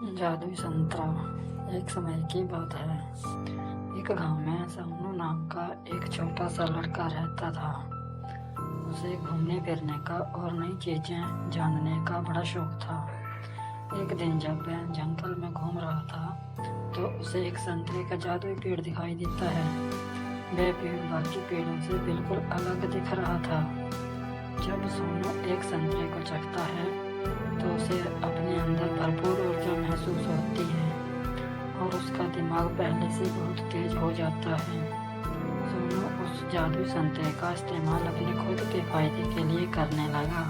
जादुई संतरा। एक समय की बात है। एक गांव में सोनू नाम का एक छोटा सा लड़का रहता था। उसे घूमने फिरने का और नई चीजें जानने का बड़ा शौक था। एक दिन जब वह जंगल में घूम रहा था तो उसे एक संतरे का जादुई पेड़ दिखाई देता है। वह पेड़ बाकी पेड़ों से बिल्कुल अलग दिख रहा था। जब सोनू एक संतरे को चखता है तो उसे अपने अंदर भरपूर ऊर्जा महसूस होती है और उसका दिमाग पहले से बहुत तेज हो जाता है। सोनू उस जादुई संतरे का इस्तेमाल अपने खुद के फायदे के लिए करने लगा।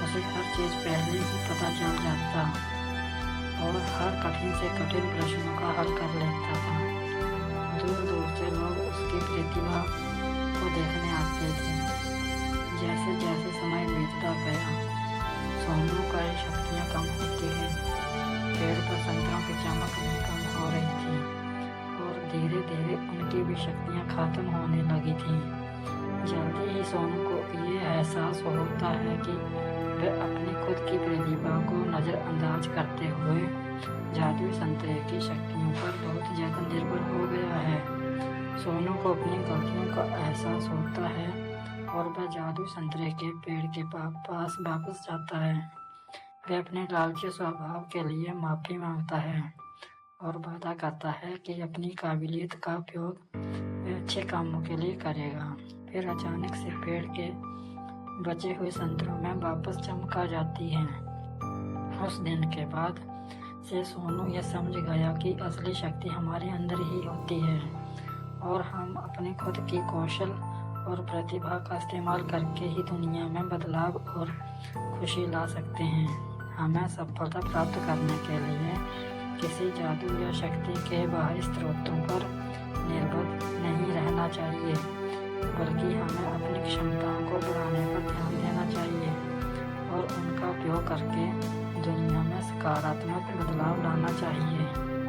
उसे हर चीज़ पहले ही पता चल जाता और हर कठिन से कठिन प्रश्नों का हल कर लेता था। दूर दूर से लोग उसकी प्रतिभा को देखने आते थे। जैसे जैसे समय बीतता गया सोनू का ये शक्तियाँ कम होती गई। पेड़ पर संतरों की चमक भी कम हो रही थी और धीरे धीरे उनकी भी शक्तियाँ खत्म होने लगी थी। जल्दी ही सोनू को ये एहसास होता है कि वह अपनी खुद की प्रतिभा को नज़रअंदाज करते हुए जादुई संतरे की शक्तियों पर बहुत ज़्यादा निर्भर हो गया है। सोनू को अपनी गलतियों का एहसास होता है और वह जादुई संतरे के पेड़ के पास वापस जाता है। वह अपने लालची स्वभाव के लिए माफ़ी मांगता है और वादा करता है कि अपनी काबिलियत का उपयोग वह अच्छे कामों के लिए करेगा। फिर अचानक से पेड़ के बचे हुए संतरों में वापस चमक आ जाती है। उस दिन के बाद से सोनू यह समझ गया कि असली शक्ति हमारे अंदर ही होती है और हम अपने खुद की कौशल और प्रतिभा का इस्तेमाल करके ही दुनिया में बदलाव और खुशी ला सकते हैं। हमें सफलता प्राप्त करने के लिए किसी जादू या शक्ति के बाहरी स्रोतों पर निर्भर नहीं रहना चाहिए, बल्कि हमें अपनी क्षमताओं को बढ़ाने पर ध्यान देना चाहिए और उनका उपयोग करके दुनिया में सकारात्मक बदलाव लाना चाहिए।